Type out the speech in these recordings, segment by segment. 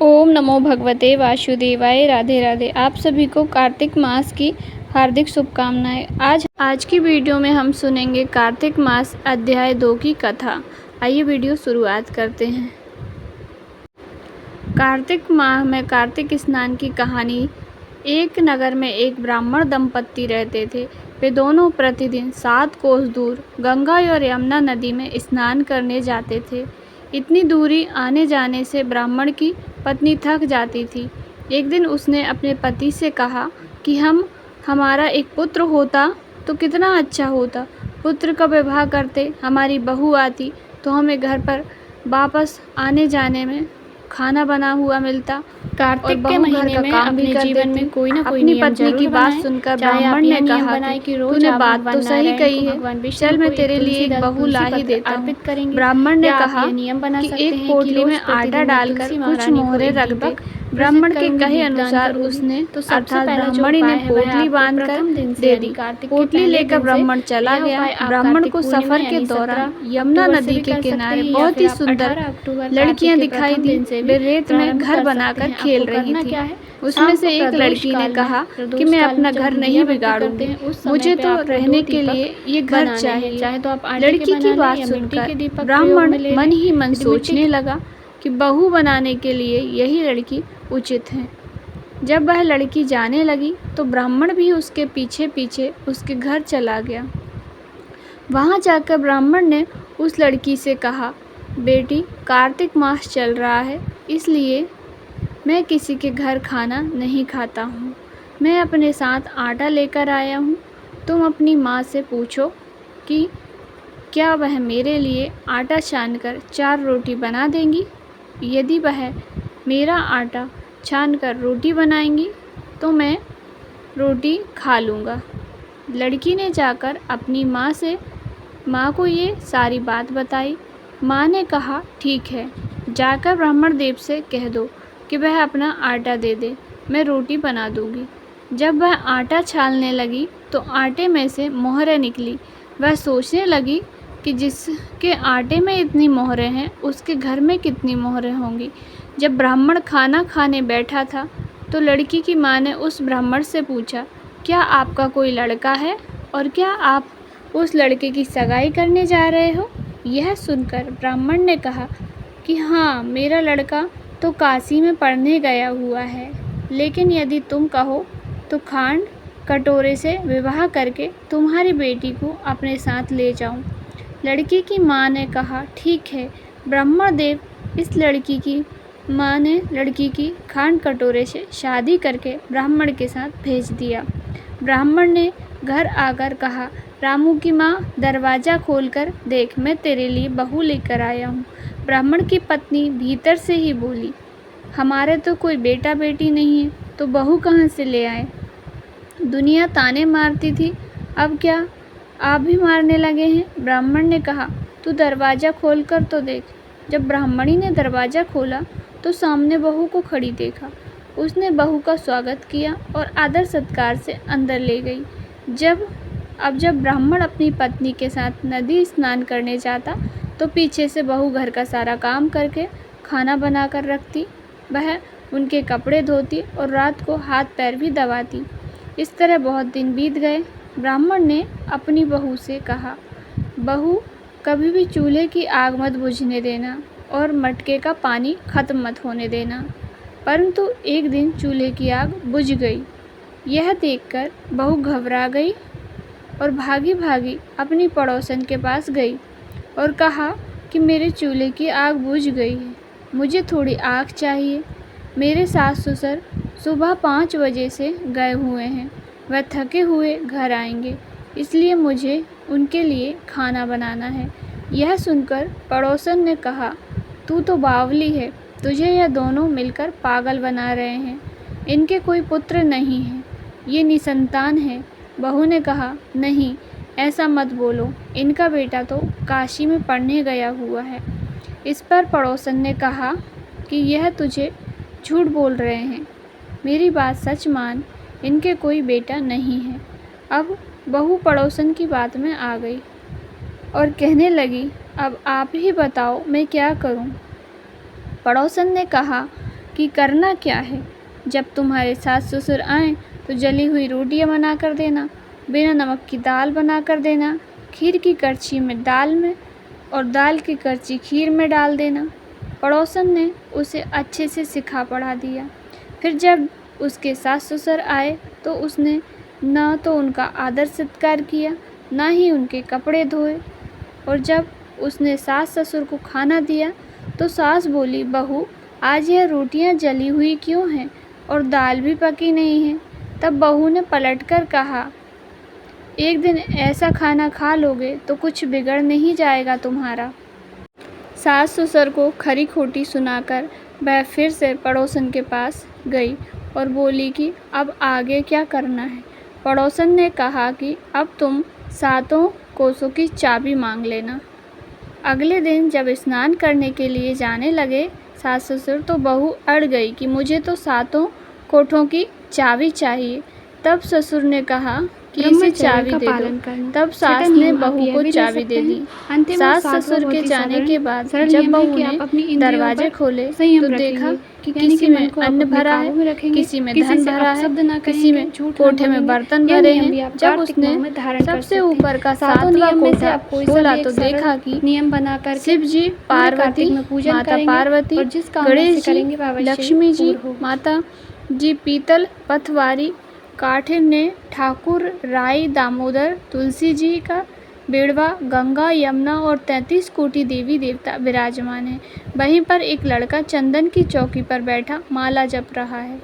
ओम नमो भगवते वासुदेवाय। राधे राधे। आप सभी को कार्तिक मास की हार्दिक शुभकामनाएं। आज की वीडियो में हम सुनेंगे कार्तिक मास अध्याय 2 की कथा। आइए वीडियो शुरुआत करते हैं। कार्तिक माह में कार्तिक स्नान की कहानी। एक नगर में एक ब्राह्मण दंपत्ति रहते थे। वे दोनों प्रतिदिन 7 कोस दूर गंगा और यमुना नदी में स्नान करने जाते थे। इतनी दूरी आने जाने से ब्राह्मण की पत्नी थक जाती थी। एक दिन उसने अपने पति से कहा कि हमारा एक पुत्र होता तो कितना अच्छा होता। पुत्र का विवाह करते, हमारी बहू आती तो हमें घर पर वापस आने जाने में खाना बना हुआ मिलता। कार्तिक के महीने में अपने जीवन में कोई ना कोई अपनी नियम पत्नी जरूर की बात बनाएं। सुनकर चाहे ब्राह्मण आप ने यह नियम कहा बनाएं कि कि रोज तूने आप बात तो भगवान सही नारायण कही को, है, भगवान विष्णु चल को मैं तेरे लिए एक बहू ला ही देता हूँ। अर्पित करेंगे। ब्राह्मण ने या आप कहा यह नियम बना कि सकते एक हैं पोटली में आटा डालकर कुछ मोहरे रख दे। ब्राह्मण के कहे अनुसार उसने अर्थात ब्राह्मणी ने पोटली बांधकर दे दी। पोटली लेकर ब्राह्मण चला गया। ब्राह्मण को सफर के दौरान यमुना नदी के किनारे बहुत ही सुंदर लड़कियां दिखाई दी। वे रेत में घर बनाकर खेल रही थी। उसमें से एक लड़की ने कहा कि मैं अपना घर नहीं बिगाड़ूंगी, मुझे तो रहने के लिए ये घर चाहिए। लड़की की बात सुनकर ब्राह्मण मन ही मन सोचने लगा कि बहू बनाने के लिए यही लड़की उचित है। जब वह लड़की जाने लगी तो ब्राह्मण भी उसके पीछे पीछे उसके घर चला गया। वहां जाकर ब्राह्मण ने उस लड़की से कहा, बेटी, कार्तिक मास चल रहा है, इसलिए मैं किसी के घर खाना नहीं खाता हूँ। मैं अपने साथ आटा लेकर आया हूँ। तुम अपनी माँ से पूछो कि क्या वह मेरे लिए आटा छानकर 4 रोटी बना देंगी। यदि वह मेरा आटा छानकर रोटी बनाएंगी तो मैं रोटी खा लूँगा। लड़की ने जाकर अपनी माँ को ये सारी बात बताई। माँ ने कहा, ठीक है, जाकर ब्राह्मण देव से कह दो कि वह अपना आटा दे दे, मैं रोटी बना दूँगी। जब वह आटा छानने लगी तो आटे में से मोहरें निकली। वह सोचने लगी कि जिसके आटे में इतनी मोहरें हैं उसके घर में कितनी मोहरें होंगी। जब ब्राह्मण खाना खाने बैठा था तो लड़की की माँ ने उस ब्राह्मण से पूछा, क्या आपका कोई लड़का है और क्या आप उस लड़के की सगाई करने जा रहे हो। यह सुनकर ब्राह्मण ने कहा कि हाँ, मेरा लड़का तो काशी में पढ़ने गया हुआ है, लेकिन यदि तुम कहो तो खांड कटोरे से विवाह करके तुम्हारी बेटी को अपने साथ ले जाऊं। लड़की की माँ ने कहा, ठीक है। ब्राह्मण देव इस लड़की की माँ ने लड़की की खांड कटोरे से शादी करके ब्राह्मण के साथ भेज दिया। ब्राह्मण ने घर आकर कहा, रामू की माँ, दरवाज़ा खोलकर देख, मैं तेरे लिए बहू लेकर आया हूँ। ब्राह्मण की पत्नी भीतर से ही बोली, हमारे तो कोई बेटा बेटी नहीं है, तो बहू कहाँ से ले आए। दुनिया ताने मारती थी, अब क्या आप भी मारने लगे हैं। ब्राह्मण ने कहा, तू दरवाज़ा खोल कर तो देख। जब ब्राह्मणी ने दरवाज़ा खोला तो सामने बहू को खड़ी देखा। उसने बहू का स्वागत किया और आदर सत्कार से अंदर ले गई। जब ब्राह्मण अपनी पत्नी के साथ नदी स्नान करने जाता तो पीछे से बहू घर का सारा काम करके खाना बना कर रखती। वह उनके कपड़े धोती और रात को हाथ पैर भी दबाती। इस तरह बहुत दिन बीत गए। ब्राह्मण ने अपनी बहू से कहा, बहू, कभी भी चूल्हे की आग मत बुझने देना और मटके का पानी ख़त्म मत होने देना। परंतु एक दिन चूल्हे की आग बुझ गई। यह देखकर बहू घबरा गई और भागी भागी अपनी पड़ोसन के पास गई और कहा कि मेरे चूल्हे की आग बुझ गई है, मुझे थोड़ी आग चाहिए। मेरे सास ससुर सुबह 5 बजे से गए हुए हैं, वह थके हुए घर आएंगे, इसलिए मुझे उनके लिए खाना बनाना है। यह सुनकर पड़ोसन ने कहा, तू तो बावली है, तुझे यह दोनों मिलकर पागल बना रहे हैं। इनके कोई पुत्र नहीं है, ये निसंतान है। बहू ने कहा, नहीं, ऐसा मत बोलो, इनका बेटा तो काशी में पढ़ने गया हुआ है। इस पर पड़ोसन ने कहा कि यह तुझे झूठ बोल रहे हैं, मेरी बात सच मान, इनके कोई बेटा नहीं है। अब बहू पड़ोसन की बात में आ गई और कहने लगी, अब आप ही बताओ मैं क्या करूं। पड़ोसन ने कहा कि करना क्या है। जब तुम्हारे सास ससुर आएँ तो जली हुई रोटियां बना कर देना, बिना नमक की दाल बना कर देना, खीर की करछी में दाल में और दाल की करछी खीर में डाल देना। पड़ोसन ने उसे अच्छे से सिखा पढ़ा दिया। फिर जब उसके सास ससुर आए तो उसने न तो उनका आदर सत्कार किया, न ही उनके कपड़े धोए। और जब उसने सास ससुर को खाना दिया तो सास बोली, बहू आज यह रोटियां जली हुई क्यों हैं और दाल भी पकी नहीं है। तब बहू ने पलटकर कहा, एक दिन ऐसा खाना खा लोगे तो कुछ बिगड़ नहीं जाएगा तुम्हारा। सास ससुर को खरी खोटी सुनाकर वह फिर से पड़ोसन के पास गई और बोली कि अब आगे क्या करना है। पड़ोसन ने कहा कि अब तुम 7 कोसों की चाबी मांग लेना। अगले दिन जब स्नान करने के लिए जाने लगे सास ससुर तो बहू अड़ गई कि मुझे तो 7 कोठों की चाबी चाहिए। तब ससुर ने कहा कि इसे चाबी दे दो। तब सास ने बहू को चाबी दे दी। सास ससुर के जाने के बाद जब बहू ने दरवाजे खोले तो देखा कि किसी में अन्न भरा है, किसी में धन भरा है, किसी में कोठे में बर्तन भरे हैं। जब उसने सबसे ऊपर का 7वां कोठा खोला तो देखा कि नियम बनाकर शिव जी, पार्वती, माता पार्वती, गणेश जी, लक्ष्मी जी, माता जी पीतल पथवारी, काठे ने ठाकुर, राई, दामोदर, तुलसी जी का बेड़वा, गंगा, यमुना और 33 कोटि देवी देवता विराजमान हैं। वहीं पर एक लड़का चंदन की चौकी पर बैठा माला जप रहा है।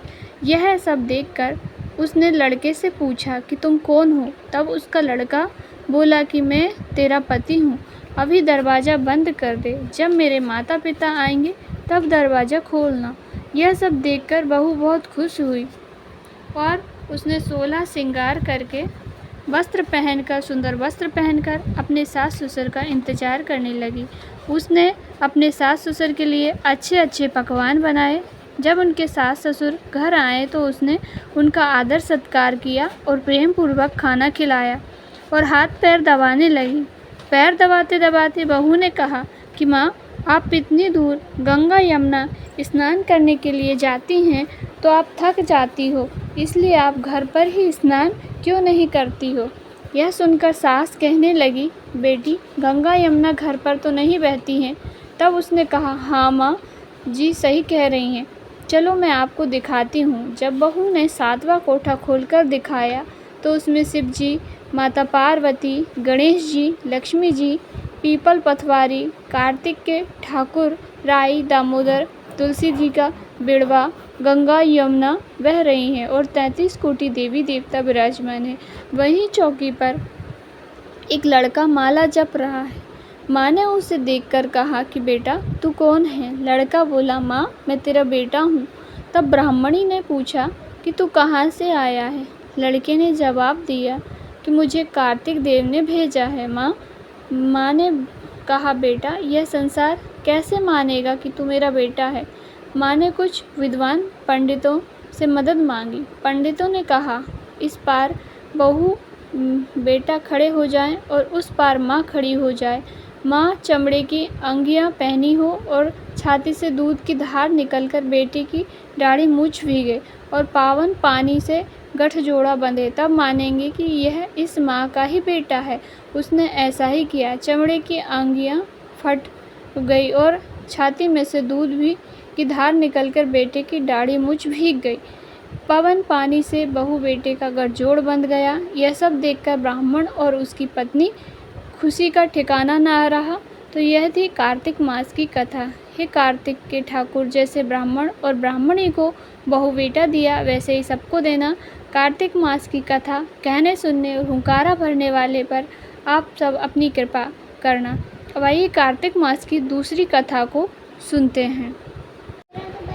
यह सब देखकर उसने लड़के से पूछा कि तुम कौन हो। तब उसका लड़का बोला कि मैं तेरा पति हूँ, अभी दरवाज़ा बंद कर दे, जब मेरे माता पिता आएंगे तब दरवाज़ा खोलना। यह सब देखकर बहू बहुत खुश हुई और उसने 16 श्रृंगार करके सुंदर वस्त्र पहनकर अपने सास ससुर का इंतज़ार करने लगी। उसने अपने सास ससुर के लिए अच्छे अच्छे पकवान बनाए। जब उनके सास ससुर घर आए तो उसने उनका आदर सत्कार किया और प्रेम पूर्वक खाना खिलाया और हाथ पैर दबाने लगी। पैर दबाते दबाते बहू ने कहा कि माँ, आप इतनी दूर गंगा यमुना स्नान करने के लिए जाती हैं तो आप थक जाती हो, इसलिए आप घर पर ही स्नान क्यों नहीं करती हो। यह सुनकर सास कहने लगी, बेटी गंगा यमुना घर पर तो नहीं बहती हैं। तब उसने कहा, हाँ माँ जी सही कह रही हैं, चलो मैं आपको दिखाती हूँ। जब बहू ने 7वां कोठा खोलकर दिखाया तो उसमें शिव जी, माता पार्वती, गणेश जी, लक्ष्मी जी, पीपल पथवारी, कार्तिक के ठाकुर, राई, दामोदर, तुलसी जी का बिड़वा, गंगा यमुना बह रही हैं और 33 कोटि देवी देवता विराजमान हैं। वहीं चौकी पर एक लड़का माला जप रहा है। माँ ने उसे देखकर कहा कि बेटा तू कौन है। लड़का बोला, माँ मैं तेरा बेटा हूँ। तब ब्राह्मणी ने पूछा कि तू कहाँ से आया है। लड़के ने जवाब दिया कि मुझे कार्तिक देव ने भेजा है। माँ ने कहा, बेटा यह संसार कैसे मानेगा कि तू मेरा बेटा है। माँ ने कुछ विद्वान पंडितों से मदद मांगी। पंडितों ने कहा, इस पार बहू बेटा खड़े हो जाएं और उस पार माँ खड़ी हो जाए। माँ चमड़े की अंगियाँ पहनी हो और छाती से दूध की धार निकलकर बेटे की दाढ़ी मूछ भीगे और पावन पानी से गठजोड़ा बंधे, तब मानेंगे कि यह इस माँ का ही बेटा है। उसने ऐसा ही किया। चमड़े की अंगियाँ फट गई और छाती में से दूध भी की धार निकलकर बेटे की दाढ़ी मूछ भीग गई। पवन पानी से बहू बेटे का गठजोड़ बंध गया। यह सब देखकर ब्राह्मण और उसकी पत्नी खुशी का ठिकाना न रहा। तो यह थी कार्तिक मास की कथा। हे कार्तिक के ठाकुर, जैसे ब्राह्मण और ब्राह्मणी को बहू बेटा दिया वैसे ही सबको देना। कार्तिक मास की कथा कहने सुनने और हुंकारा भरने वाले पर आप सब अपनी कृपा करना। अब आइए कार्तिक मास की दूसरी कथा को सुनते हैं।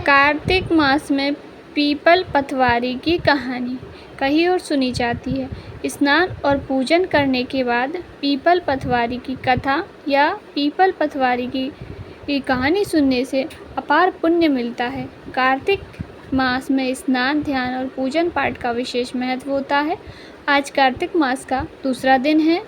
कार्तिक मास में पीपल पथवारी की कहानी कही और सुनी जाती है। स्नान और पूजन करने के बाद पीपल पथवारी की कथा या पीपल पथवारी की कहानी सुनने से अपार पुण्य मिलता है। कार्तिक मास में स्नान, ध्यान और पूजन पाठ का विशेष महत्व होता है। आज कार्तिक मास का दूसरा दिन है।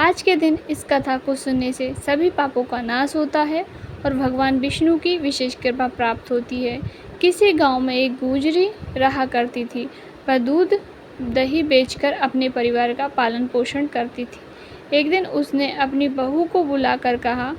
आज के दिन इस कथा को सुनने से सभी पापों का नाश होता है और भगवान विष्णु की विशेष कृपा प्राप्त होती है। किसी गांव में एक गुजरी रहा करती थी। वह दूध दही बेचकर अपने परिवार का पालन पोषण करती थी। एक दिन उसने अपनी बहू को बुलाकर कहा,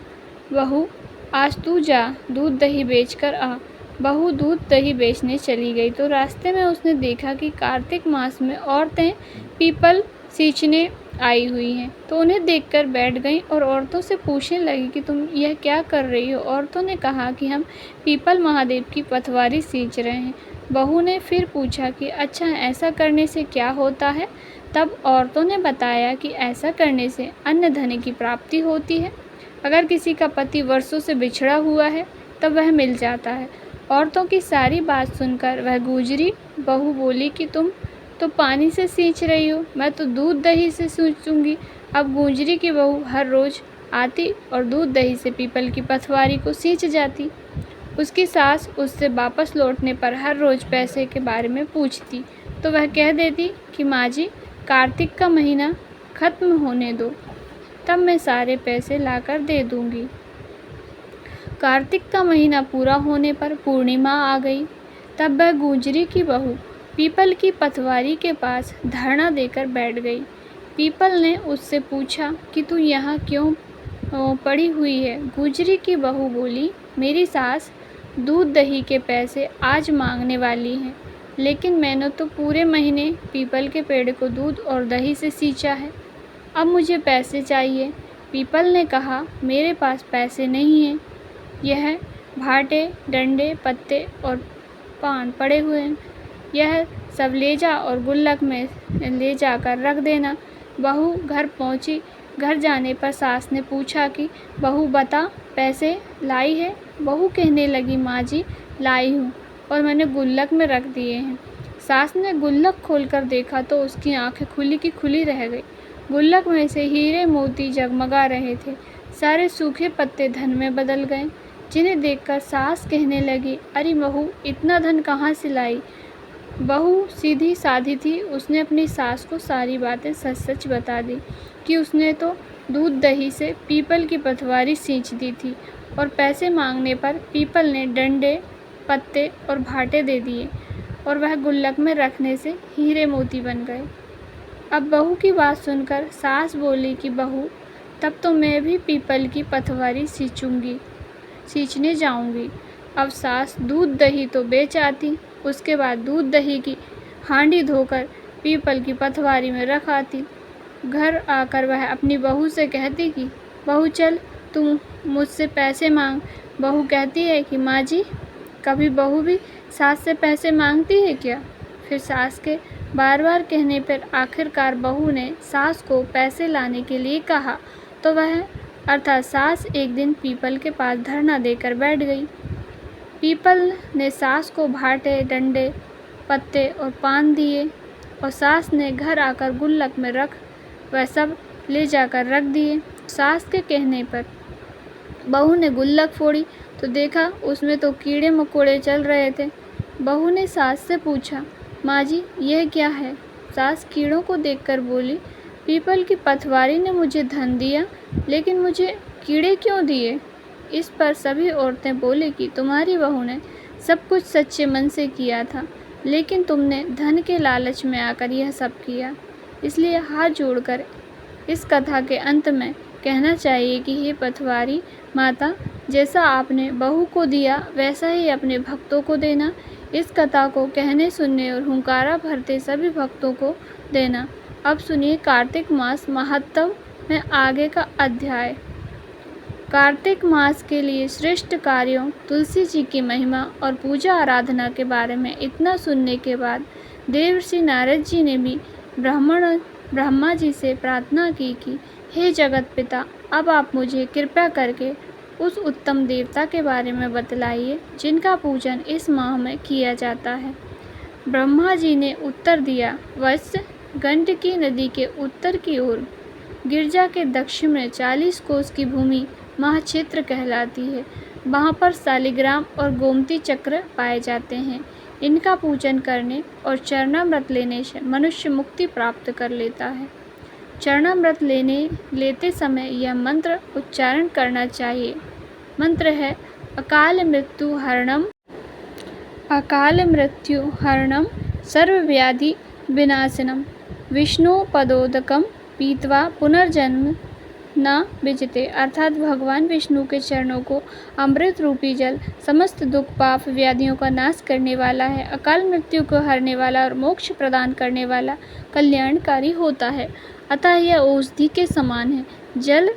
बहू आज तू जा दूध दही बेचकर आ। बहू दूध दही बेचने चली गई तो रास्ते में उसने देखा कि कार्तिक मास में औरतें पीपल सींचने आई हुई हैं, तो उन्हें देखकर बैठ गईं और औरतों से पूछने लगी कि तुम यह क्या कर रही हो। औरतों ने कहा कि हम पीपल महादेव की पटवारी सींच रहे हैं। बहू ने फिर पूछा कि अच्छा ऐसा करने से क्या होता है। तब औरतों ने बताया कि ऐसा करने से अन्न धन की प्राप्ति होती है। अगर किसी का पति वर्षों से बिछड़ा हुआ है तब वह मिल जाता है। औरतों की सारी बात सुनकर वह गुजरी बहू बोली कि तुम तो पानी से सींच रही हो, मैं तो दूध दही से सींचूंगी। अब गुजरी की बहू हर रोज़ आती और दूध दही से पीपल की पटवारी को सींच जाती। उसकी सास उससे वापस लौटने पर हर रोज़ पैसे के बारे में पूछती तो वह कह देती कि माँ जी कार्तिक का महीना ख़त्म होने दो, तब मैं सारे पैसे लाकर दे दूँगी। कार्तिक का महीना पूरा होने पर पूर्णिमा आ गई। तब वह गुजरी की बहू पीपल की पटवारी के पास धरना देकर बैठ गई। पीपल ने उससे पूछा कि तू यहाँ क्यों पड़ी हुई है। गुजरी की बहू बोली, मेरी सास दूध दही के पैसे आज मांगने वाली हैं, लेकिन मैंने तो पूरे महीने पीपल के पेड़ को दूध और दही से सींचा है, अब मुझे पैसे चाहिए। पीपल ने कहा, मेरे पास पैसे नहीं हैं, यह भाटे डंडे पत्ते और पान पड़े हुए हैं, यह सब ले जा और गुल्लक में ले जाकर रख देना। बहू घर पहुंची। घर जाने पर सास ने पूछा कि बहू बता पैसे लाई है। बहू कहने लगी, माँ जी लाई हूँ और मैंने गुल्लक में रख दिए हैं। सास ने गुल्लक खोलकर देखा तो उसकी आंखें खुली की खुली रह गई। गुल्लक में से हीरे मोती जगमगा रहे थे। सारे सूखे पत्ते धन में बदल गए, जिन्हें देखकर सास कहने लगी, अरे बहू इतना धन कहाँ से लाई। बहू सीधी साधी थी। उसने अपनी सास को सारी बातें सच सच बता दी कि उसने तो दूध दही से पीपल की पटवारी सींच दी थी और पैसे मांगने पर पीपल ने डंडे पत्ते और भाटे दे दिए और वह गुल्लक में रखने से हीरे मोती बन गए। अब बहू की बात सुनकर सास बोली कि बहू तब तो मैं भी पीपल की पटवारी सींचने जाऊंगी। अब सास दूध दही तो बेच आती, उसके बाद दूध दही की हांडी धोकर पीपल की पटवारी में रख आती। घर आकर वह अपनी बहू से कहती कि बहू चल तुम मुझसे पैसे मांग। बहू कहती है कि माँ जी कभी बहू भी सास से पैसे मांगती है क्या। फिर सास के बार बार कहने पर आखिरकार बहू ने सास को पैसे लाने के लिए कहा तो वह अर्थात सास एक दिन पीपल के पास धरना देकर बैठ गई। पीपल ने सास को भाटे डंडे पत्ते और पान दिए और सास ने घर आकर गुल्लक में रख वह सब ले जाकर रख दिए। सास के कहने पर बहू ने गुल्लक फोड़ी तो देखा उसमें तो कीड़े मकोड़े चल रहे थे। बहू ने सास से पूछा, माँ जी यह क्या है। सास कीड़ों को देखकर बोली, पीपल की पटवारी ने मुझे धन दिया, लेकिन मुझे कीड़े क्यों दिए। इस पर सभी औरतें बोले कि तुम्हारी बहू ने सब कुछ सच्चे मन से किया था, लेकिन तुमने धन के लालच में आकर यह सब किया। इसलिए हाथ जोड़कर इस कथा के अंत में कहना चाहिए कि हे पटवारी माता, जैसा आपने बहू को दिया वैसा ही अपने भक्तों को देना। इस कथा को कहने सुनने और हुंकारा भरते सभी भक्तों को देना। अब सुनिए कार्तिक मास महत्व में आगे का अध्याय। कार्तिक मास के लिए श्रेष्ठ कार्यों, तुलसी जी की महिमा और पूजा आराधना के बारे में इतना सुनने के बाद देवर्षि नारद जी ने भी ब्रह्मा जी से प्रार्थना की कि हे जगत पिता, अब आप मुझे कृपया करके उस उत्तम देवता के बारे में बतलाइए जिनका पूजन इस माह में किया जाता है। ब्रह्मा जी ने उत्तर दिया, वत्स, गंडकी नदी के उत्तर की ओर गिरजा के दक्षिण में 40 कोस की भूमि महाक्षेत्र कहलाती है। वहाँ पर शालिग्राम और गोमती चक्र पाए जाते हैं। इनका पूजन करने और चरणामृत लेने से मनुष्य मुक्ति प्राप्त कर लेता है। चरणामृत लेते समय यह मंत्र उच्चारण करना चाहिए। मंत्र है, अकाल मृत्यु हरणम अकाल मृत्यु हरणम सर्वव्याधि विनाशनम विष्णु पदोदकम पीत्वा पुनर्जन्म न विजते। अर्थात भगवान विष्णु के चरणों को अमृत रूपी जल समस्त दुख पाप व्याधियों का नाश करने वाला है, अकाल मृत्यु को हरने वाला और मोक्ष प्रदान करने वाला कल्याणकारी होता है। अतः यह औषधि के समान है। जल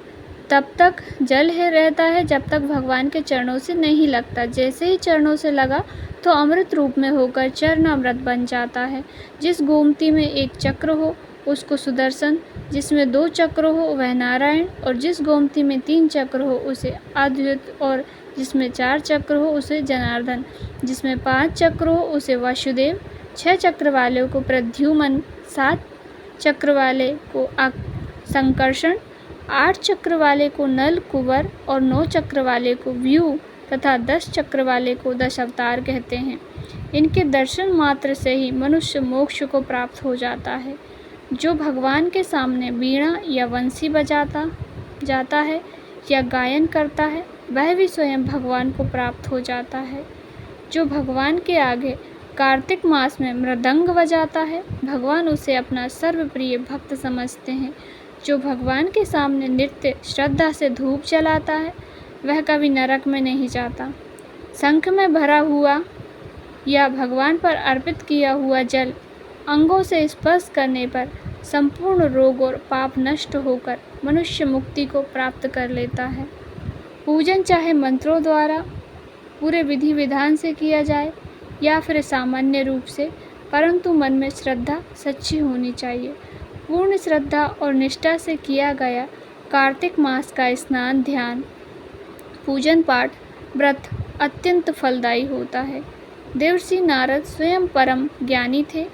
तब तक जल है रहता है जब तक भगवान के चरणों से नहीं लगता। जैसे ही चरणों से लगा तो अमृत रूप में होकर चरण अमृत बन जाता है। जिस गोमती में एक चक्र हो उसको सुदर्शन, जिसमें 2 चक्र हो वह नारायण, और जिस गोमती में 3 चक्र हो उसे अद्वैत, और जिसमें 4 चक्र हो उसे जनार्दन, जिसमें 5 चक्र हो उसे वासुदेव, 6 चक्र वाले को प्रद्युमन, 7 चक्र वाले को संकर्षण, 8 चक्र वाले को नल कुंवर और 9 चक्र वाले को व्यू तथा 10 चक्र वाले को 10 अवतार कहते हैं। इनके दर्शन मात्र से ही मनुष्य मोक्ष को प्राप्त हो जाता है। जो भगवान के सामने वीणा या वंशी बजाता जाता है या गायन करता है वह भी स्वयं भगवान को प्राप्त हो जाता है। जो भगवान के आगे कार्तिक मास में मृदंग बजाता है भगवान उसे अपना सर्वप्रिय भक्त समझते हैं। जो भगवान के सामने नृत्य श्रद्धा से धूप जलाता है वह कभी नरक में नहीं जाता। शंख में भरा हुआ या भगवान पर अर्पित किया हुआ जल अंगों से स्पर्श करने पर संपूर्ण रोग और पाप नष्ट होकर मनुष्य मुक्ति को प्राप्त कर लेता है। पूजन चाहे मंत्रों द्वारा पूरे विधि विधान से किया जाए या फिर सामान्य रूप से, परंतु मन में श्रद्धा सच्ची होनी चाहिए। पूर्ण श्रद्धा और निष्ठा से किया गया कार्तिक मास का स्नान, ध्यान, पूजन पाठ, व्रत अत्यंत फलदायी होता है। देवर्षि नारद स्वयं परम ज्ञानी थे।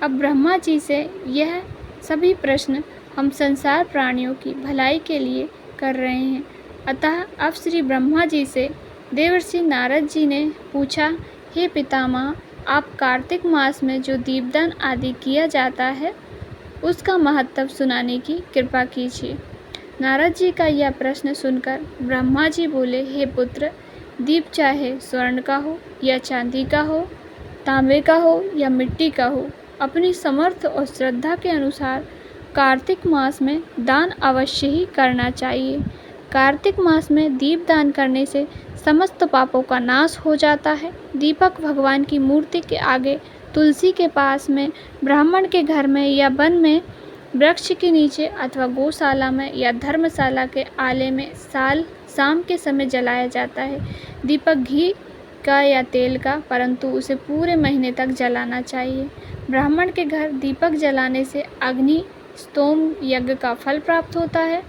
अब ब्रह्मा जी से यह सभी प्रश्न हम संसार प्राणियों की भलाई के लिए कर रहे हैं। अतः अब श्री ब्रह्मा जी से देवर्षि नारद जी ने पूछा, हे पितामह, आप कार्तिक मास में जो दीपदान आदि किया जाता है उसका महत्व सुनाने की कृपा कीजिए। नारद जी का यह प्रश्न सुनकर ब्रह्मा जी बोले, हे पुत्र, दीप चाहे स्वर्ण का हो या चांदी का हो, तांबे का हो या मिट्टी का हो, अपनी समर्थ और श्रद्धा के अनुसार कार्तिक मास में दान अवश्य ही करना चाहिए। कार्तिक मास में दीप दान करने से समस्त पापों का नाश हो जाता है। दीपक भगवान की मूर्ति के आगे, तुलसी के पास में, ब्राह्मण के घर में या वन में, वृक्ष के नीचे अथवा गौशाला में या धर्मशाला के आले में शाम के समय जलाया जाता है। दीपक घी का या तेल का, परंतु उसे पूरे महीने तक जलाना चाहिए। ब्राह्मण के घर दीपक जलाने से अग्नि स्तोम यज्ञ का फल प्राप्त होता है।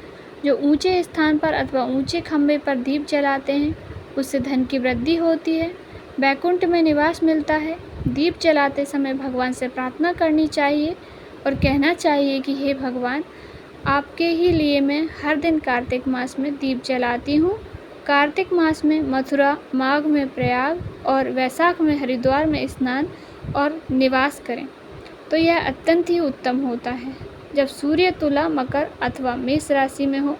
जो ऊंचे स्थान पर अथवा ऊंचे खंभे पर दीप जलाते हैं उससे धन की वृद्धि होती है, वैकुंठ में निवास मिलता है। दीप जलाते समय भगवान से प्रार्थना करनी चाहिए और कहना चाहिए कि हे भगवान, आपके ही लिए मैं हर दिन कार्तिक मास में दीप जलाती हूँ। कार्तिक मास में मथुरा, माघ में प्रयाग और वैशाख में हरिद्वार में स्नान और निवास करें तो यह अत्यंत ही उत्तम होता है। जब सूर्य तुला, मकर अथवा मेष राशि में हो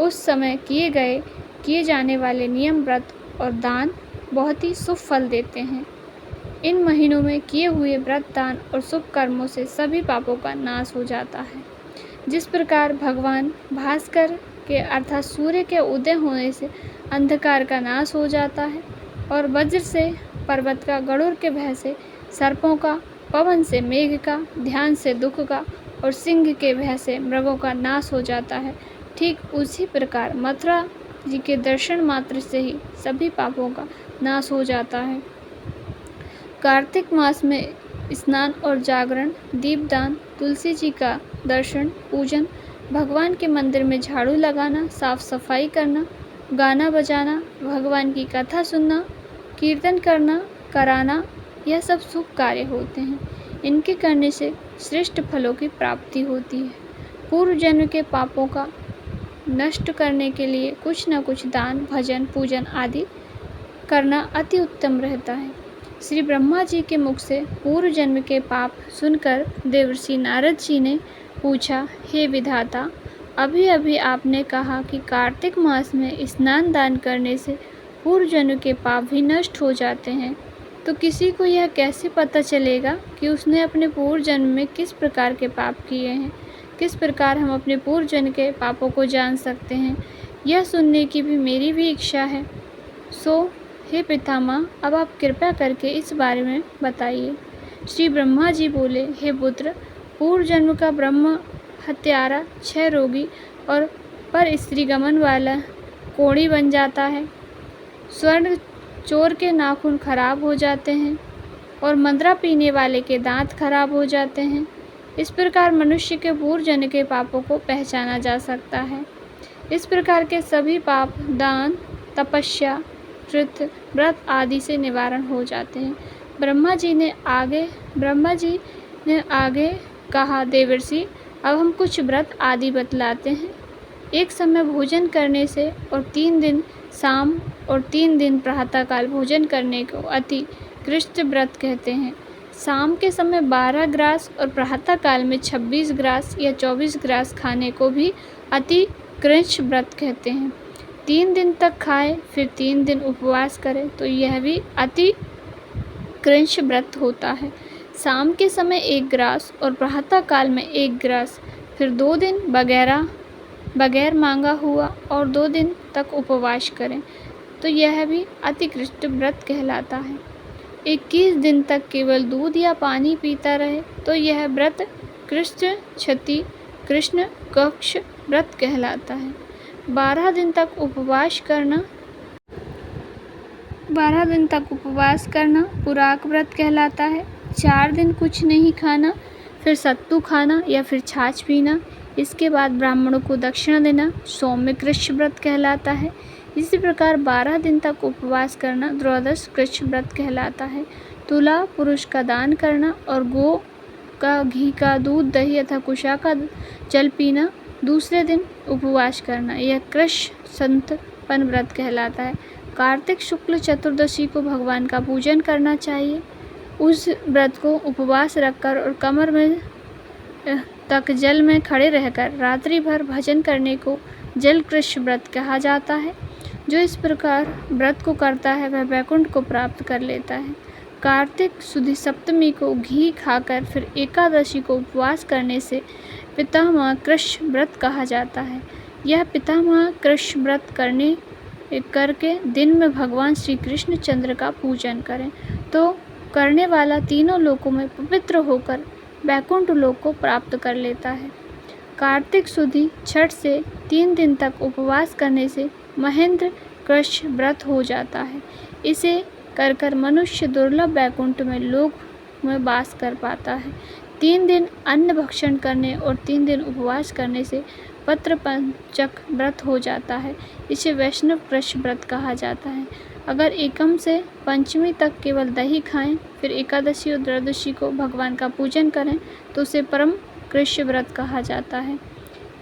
उस समय किए जाने वाले नियम, व्रत और दान बहुत ही शुभ फल देते हैं। इन महीनों में किए हुए व्रत, दान और शुभ कर्मों से सभी पापों का नाश हो जाता है। जिस प्रकार भगवान भास्कर के अर्थात सूर्य के उदय होने से अंधकार का नाश हो जाता है और वज्र से पर्वत का, गरुड़ के भय से सर्पों का, पवन से मेघ का, ध्यान से दुख का और सिंह के भय से मृगों का नाश हो जाता है, ठीक उसी प्रकार मथुरा जी के दर्शन मात्र से ही सभी पापों का नाश हो जाता है। कार्तिक मास में स्नान और जागरण, दीपदान, तुलसी जी का दर्शन, पूजन, भगवान के मंदिर में झाड़ू लगाना, साफ सफाई करना, गाना बजाना, भगवान की कथा सुनना, कीर्तन करना, कराना, यह सब शुभ कार्य होते हैं। इनके करने से श्रेष्ठ फलों की प्राप्ति होती है। पूर्व जन्म के पापों का नष्ट करने के लिए कुछ न कुछ दान, भजन, पूजन आदि करना अति उत्तम रहता है। श्री ब्रह्मा जी के मुख से पूर्व जन्म के पाप सुनकर देवर्षि नारद जी ने पूछा, हे विधाता, अभी अभी आपने कहा कि कार्तिक मास में स्नान दान करने से पूर्व जन्म के पाप भी नष्ट हो जाते हैं। तो किसी को यह कैसे पता चलेगा कि उसने अपने पूर्व जन्म में किस प्रकार के पाप किए हैं? किस प्रकार हम अपने पूर्व जन्म के पापों को जान सकते हैं? यह सुनने की भी मेरी भी इच्छा है। सो हे पितामह, अब आप कृपया करके इस बारे में बताइए। श्री ब्रह्मा जी बोले, हे पुत्र, पूर्व जन्म का ब्रह्म हत्यारा, क्षय रोगी और पर स्त्री गमन वाला कोढ़ी बन जाता है। स्वर्ण चोर के नाखून खराब हो जाते हैं और मंद्रा पीने वाले के दांत खराब हो जाते हैं। इस प्रकार मनुष्य के पूर्व जन्म के पापों को पहचाना जा सकता है। इस प्रकार के सभी पाप दान, तपस्या, व्रत आदि से निवारण हो जाते हैं। ब्रह्मा जी ने आगे कहा, देवर्षि, अब हम कुछ व्रत आदि बतलाते हैं। एक समय भोजन करने से और 3 दिन शाम और 3 दिन प्रातःकाल भोजन करने को अति कृष्ण व्रत कहते हैं। शाम के समय 12 ग्रास और प्रातःकाल में 26 ग्रास या 24 ग्रास खाने को भी अति कृष्ण व्रत कहते हैं। 3 दिन तक खाए फिर 3 दिन उपवास करें तो यह भी अति कृष्ण व्रत होता है। शाम के समय 1 ग्रास और प्रातःकाल में 1 ग्रास, फिर 2 दिन बगैर मांगा हुआ और 2 दिन तक उपवास करें तो यह भी अति कृष्ण व्रत कहलाता है। 21 दिन तक केवल दूध या पानी पीता रहे तो यह व्रत कृष्ण कक्ष व्रत कहलाता है। 12 दिन तक उपवास करना पुराक व्रत कहलाता है। 4 दिन कुछ नहीं खाना, फिर सत्तू खाना या फिर छाछ पीना, इसके बाद ब्राह्मणों को दक्षिणा देना सौम्य कृष्ण व्रत कहलाता है। इसी प्रकार 12 दिन तक उपवास करना द्वादश कृष्ण व्रत कहलाता है। तुला पुरुष का दान करना और गौ का घी का दूध, दही अथवा कुशा का जल पीना, दूसरे दिन उपवास करना, यह कृष्ण संतपन व्रत कहलाता है। कार्तिक शुक्ल चतुर्दशी को भगवान का पूजन करना चाहिए। उस व्रत को उपवास रखकर और कमर में तक जल में खड़े रहकर रात्रि भर भजन करने को जल कृष्ण व्रत कहा जाता है। जो इस प्रकार व्रत को करता है वह वैकुंठ को प्राप्त कर लेता है। कार्तिक शुद्ध सप्तमी को घी खाकर फिर एकादशी को उपवास करने से पितामह कृष्ण व्रत कहा जाता है। यह पितामह कृष्ण व्रत करके दिन में भगवान श्री कृष्ण चंद्र का पूजन करें तो करने वाला तीनों लोकों में पवित्र होकर वैकुंठ लोक को प्राप्त कर लेता है। कार्तिक शुद्धि छठ से 3 दिन तक उपवास करने से महेंद्र कृष्ण व्रत हो जाता है। इसे कर मनुष्य दुर्लभ वैकुंठ में लोक में वास कर पाता है। 3 दिन अन्न भक्षण करने और 3 दिन उपवास करने से पत्र पंचक व्रत हो जाता है। इसे वैष्णव कृष्ण व्रत कहा जाता है। अगर एकम से पंचमी तक केवल दही खाएं, फिर एकादशी और द्वादशी को भगवान का पूजन करें तो उसे परम कृष्ण व्रत कहा जाता है।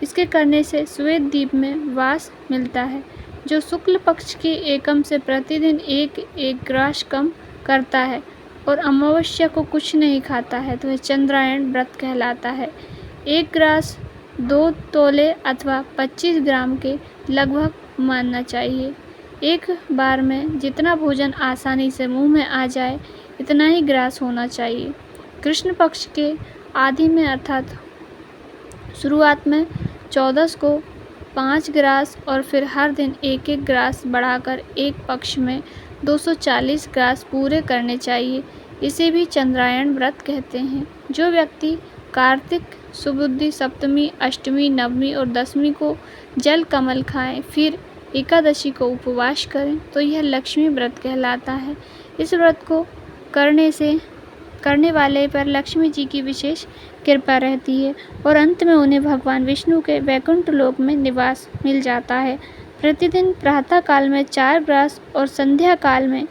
इसके करने से श्वेत द्वीप में वास मिलता है। जो शुक्ल पक्ष के एकम से प्रतिदिन एक ग्रास कम करता है और अमावस्या को कुछ नहीं खाता है तो वह चंद्रायण व्रत कहलाता है। 1 ग्रास 2 तोले अथवा 25 ग्राम के लगभग मानना चाहिए। एक बार में जितना भोजन आसानी से मुंह में आ जाए इतना ही ग्रास होना चाहिए। कृष्ण पक्ष के आदि में अर्थात शुरुआत में 14 को 5 ग्रास और फिर हर दिन 1 ग्रास बढ़ाकर एक पक्ष में 240 ग्रास पूरे करने चाहिए। इसे भी चंद्रायण व्रत कहते हैं। जो व्यक्ति कार्तिक सुबुद्धि सप्तमी, अष्टमी, नवमी और दशमी को जल कमल खाएं, फिर एकादशी को उपवास करें तो यह लक्ष्मी व्रत कहलाता है। इस व्रत को करने वाले पर लक्ष्मी जी की विशेष कृपा रहती है और अंत में उन्हें भगवान विष्णु के वैकुंठ लोक में निवास मिल जाता है। प्रतिदिन प्रातः काल में 4 ग्रास और संध्या काल में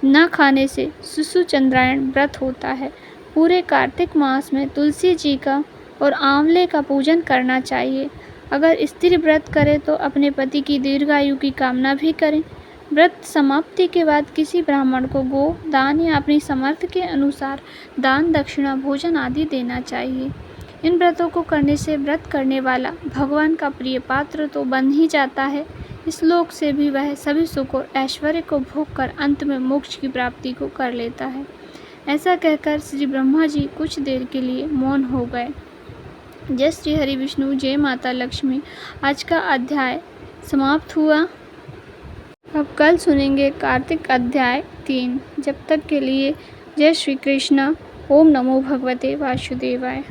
न खाने से शिशु चंद्रायण व्रत होता है। पूरे कार्तिक मास में तुलसी जी का और आंवले का पूजन करना चाहिए। अगर स्त्री व्रत करे तो अपने पति की दीर्घायु की कामना भी करें। व्रत समाप्ति के बाद किसी ब्राह्मण को गो दान या अपनी समर्थ के अनुसार दान, दक्षिणा, भोजन आदि देना चाहिए। इन व्रतों को करने से व्रत करने वाला भगवान का प्रिय पात्र तो बन ही जाता है, इस लोक से भी वह सभी सुख और ऐश्वर्य को भोग कर अंत में मोक्ष की प्राप्ति को कर लेता है। ऐसा कहकर श्री ब्रह्मा जी कुछ देर के लिए मौन हो गए। जय श्री हरि विष्णु, जय माता लक्ष्मी। आज का अध्याय समाप्त हुआ। अब कल सुनेंगे कार्तिक अध्याय 3। जब तक के लिए जय श्री कृष्ण। ओम नमो भगवते वासुदेवाय।